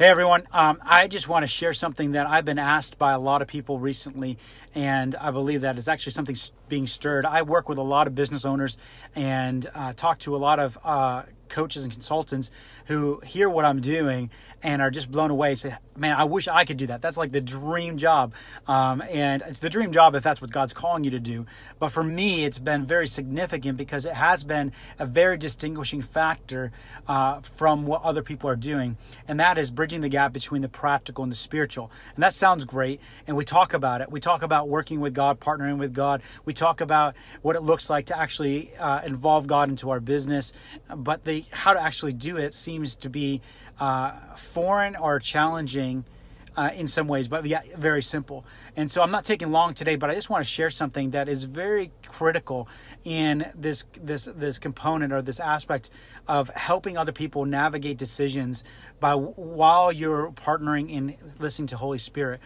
Hey everyone, I just want to share something that I've been asked by a lot of people recently, and I believe that is actually something being stirred. I work with a lot of business owners and talk to a lot of coaches and consultants who hear what I'm doing and are just blown away. Say, man, I wish I could do that. That's like the dream job. And it's the dream job if that's what God's calling you to do. But for me, it's been very significant because it has been a very distinguishing factor from what other people are doing. And that is bridging the gap between the practical and the spiritual. And that sounds great. And we talk about it. We talk about working with God, partnering with God. We talk about what it looks like to actually involve God into our business. But how to actually do it seems to be foreign or challenging in some ways, but yeah, very simple. And so I'm not taking long today, but I just want to share something that is very critical in this component or this aspect of helping other people navigate decisions while you're partnering in listening to Holy Spirit.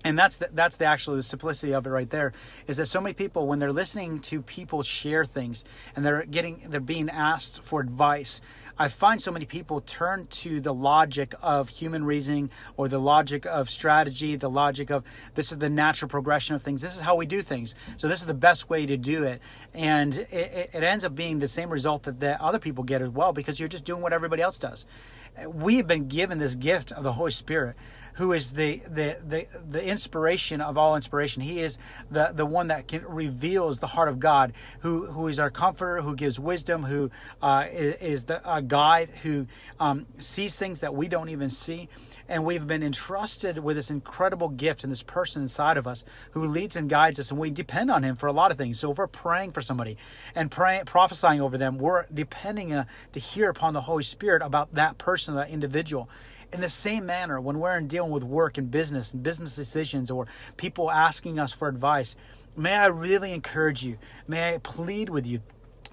And that's the simplicity of it right there, is that so many people, when they're listening to people share things and they're being asked for advice, I find so many people turn to the logic of human reasoning or the logic of strategy, the logic of this is the natural progression of things. This is how we do things. So this is the best way to do it. And it ends up being the same result that other people get as well, because you're just doing what everybody else does. We have been given this gift of the Holy Spirit, who is the inspiration of all inspiration. He is the one that reveals the heart of God, who is our comforter, who gives wisdom, who is a guide, who sees things that we don't even see. And we've been entrusted with this incredible gift and this person inside of us who leads and guides us, and we depend on him for a lot of things. So if we're praying for somebody and prophesying over them, we're depending to hear upon the Holy Spirit about that person, that individual. In the same manner, when we're dealing with work and business decisions, or people asking us for advice, may I really encourage you, may I plead with you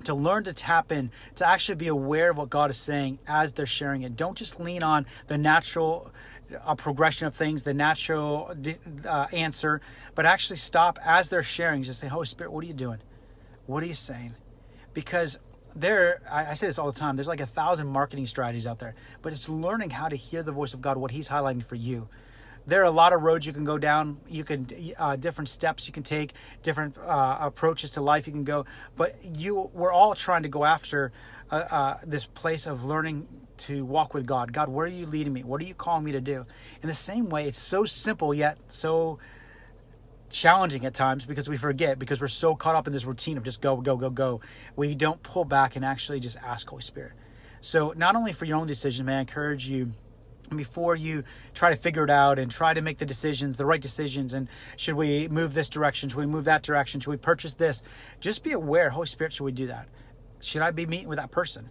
to learn to tap in, to actually be aware of what God is saying as they're sharing it. Don't just lean on the natural progression of things, the natural answer, but actually stop as they're sharing. Just say, Holy Spirit, what are you doing? What are you saying? Because I say this all the time, there's like 1,000 marketing strategies out there, but it's learning how to hear the voice of God, what he's highlighting for you. There are a lot of roads you can go down. You can different steps you can take, different approaches to life you can go. But we're all trying to go after this place of learning to walk with God. God, where are you leading me? What are you calling me to do? In the same way, it's so simple yet so challenging at times, because we forget, because we're so caught up in this routine of just go, go, go, go. We don't pull back and actually just ask Holy Spirit. So not only for your own decisions, may I encourage you, before you try to figure it out and try to make the decisions, the right decisions, and should we move this direction? Should we move that direction? Should we purchase this? Just be aware, Holy Spirit, should we do that? Should I be meeting with that person?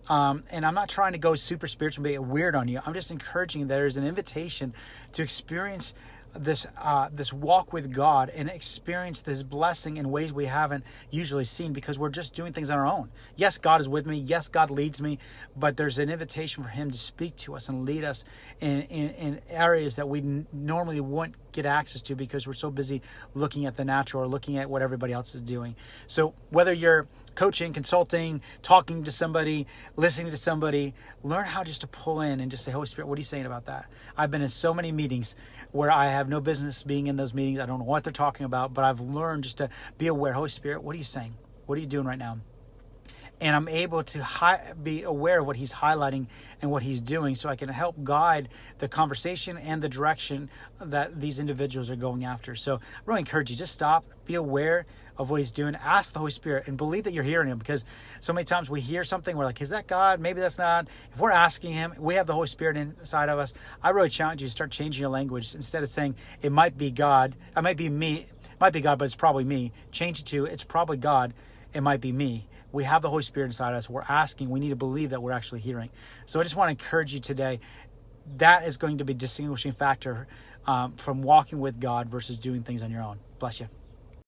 And I'm not trying to go super spiritual and be weird on you. I'm just encouraging that there's an invitation to experience this walk with God and experience this blessing in ways we haven't usually seen, because we're just doing things on our own. Yes, God is with me. Yes, God leads me, but there's an invitation for him to speak to us and lead us in areas that we normally wouldn't get access to, because we're so busy looking at the natural or looking at what everybody else is doing. So whether you're coaching, consulting, talking to somebody, listening to somebody, learn how just to pull in and just say, Holy Spirit, what are you saying about that? I've been in so many meetings where I have no business being in those meetings. I don't know what they're talking about, but I've learned just to be aware. Holy Spirit, what are you saying? What are you doing right now? And I'm able to be aware of what he's highlighting and what he's doing, so I can help guide the conversation and the direction that these individuals are going after. So I really encourage you, just stop, be aware of what he's doing, ask the Holy Spirit, and believe that you're hearing him, because so many times we hear something, we're like, is that God? Maybe that's not. If we're asking him, we have the Holy Spirit inside of us. I really challenge you to start changing your language. Instead of saying, it might be God, it might be me, it might be God, but it's probably me. Change it to, it's probably God, it might be me. We have the Holy Spirit inside us. We're asking. We need to believe that we're actually hearing. So I just want to encourage you today. That is going to be a distinguishing factor from walking with God versus doing things on your own. Bless you.